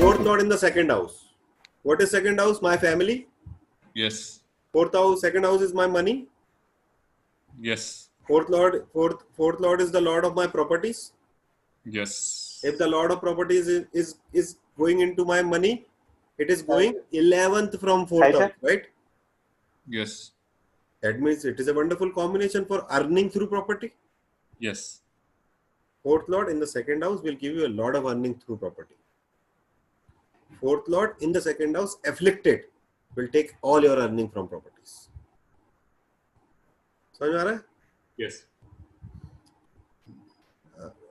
Fourth lord in the second house. What is second house? My family. Yes. Fourth house, second house is my money. Yes. Fourth lord is the lord of my properties. Yes. If the lord of properties is going into my money, it is going 11th from 4th house, right? Yes. That means it is a wonderful combination for earning through property. Yes. Fourth lord in the second house will give you a lot of earning through property. Fourth lord in the second house afflicted will take all your earning from properties. समझ में आ रहा है? Yes.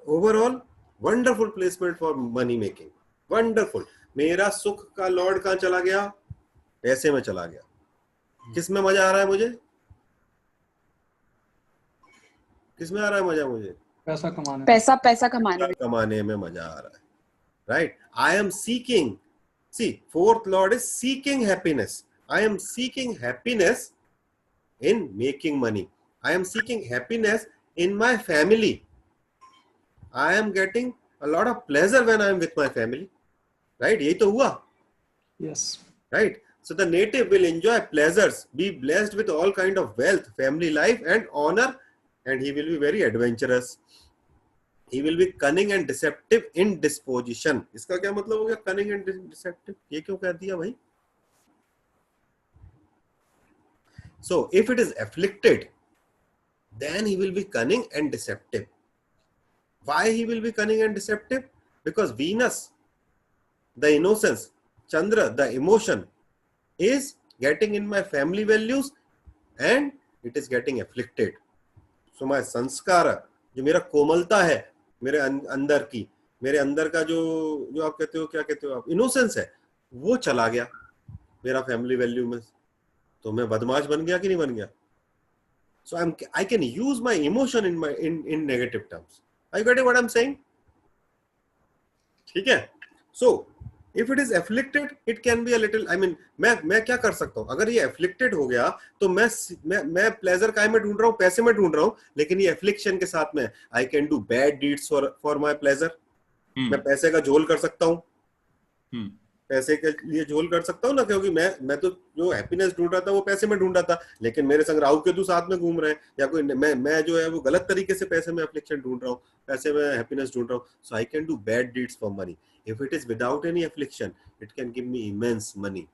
Overall, wonderful placement for money making. Wonderful. मेरा सुख का Lord कहाँ चला गया? पैसे में चला गया. किस में मजा आ रहा है मुझे? किस में आ रहा है मजा मुझे? पैसा कमाने. पैसा कमाने में मजा आ रहा है. Right? I am seeking. See, fourth lord is seeking happiness. I am seeking happiness in making money. I am seeking happiness in my family. I am getting a lot of pleasure when I am with my family. Right? यही तो हुआ. Yes. Right? So the native will enjoy pleasures, be blessed with all kind of wealth, family life and honor, and he will be very adventurous. He will be cunning and deceptive in disposition. इसका क्या मतलब हो गया cunning and deceptive? ये क्यों कह दिया भाई? So if it is afflicted, then he will be cunning and deceptive. Why he will be cunning and deceptive? Because Venus, the innocence, Chandra, the emotion, is getting in my family values and it is getting afflicted. So my sanskara, जो मेरा कोमलता है मेरे अंदर की, मेरे अंदर का जो आप कहते हो, क्या कहते हो आप, इनोसेंस है, वो चला गया मेरा फैमिली वैल्यू में. तो मैं बदमाश बन गया कि नहीं बन गया? So I can use my emotion in negative terms. Are you getting what I'm saying? ठीक है. So if it is afflicted, it can be a little, I mean, मैं क्या कर सकता हूँ? अगर ये afflicted हो गया तो मैं pleasure काय में ढूंढ रहा हूँ? पैसे में ढूंढ रहा हूँ. लेकिन ये affliction के साथ में I can do bad deeds for my pleasure. मैं पैसे का झोल कर सकता हूँ. पैसे के लिए झोल कर सकता हूँ ना, क्योंकि मैं तो जो हैप्पीनेस ढूंढ रहा था वो पैसे में ढूंढ रहा था, लेकिन मेरे संग राहु केतु साथ में घूम रहे हैं, या कोई मैं जो है वो गलत तरीके से पैसे में एफ्लिक्शन ढूंढ रहा हूँ, पैसे में हैप्पीनेस ढूंढ रहा हूँ. So I can do bad deeds for money. If it is without any affliction, it can give me immense money.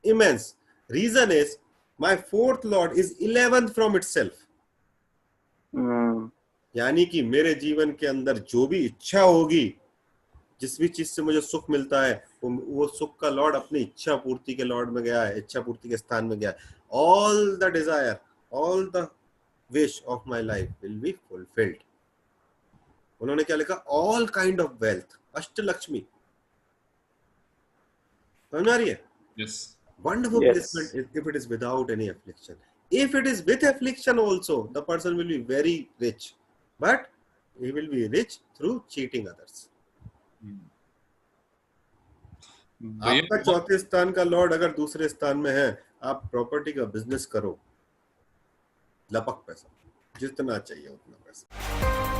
Immense. Reason is my fourth lord is 11th from itself. यानी कि मेरे जीवन के अंदर जो भी इच्छा होगी, जिस भी चीज से मुझे सुख मिलता है, वो सुख का लॉर्ड अपनी इच्छा पूर्ति के लॉर्ड में गया है, इच्छा पूर्ति के स्थान में गया है. All the desire, all the wish of my life will be fulfilled. उन्होंने क्या लिखा? All kind of wealth, Ashtalakshmi. समझ आ रही है? Yes. Wonderful placement if it is without any affliction. If it is with affliction also, the person will be very rich, but he will be rich through cheating others. आपका चौथे स्थान का Lord अगर दूसरे स्थान में है, आप प्रॉपर्टी का बिजनेस करो, लपक पैसा, जितना चाहिए उतना पैसा.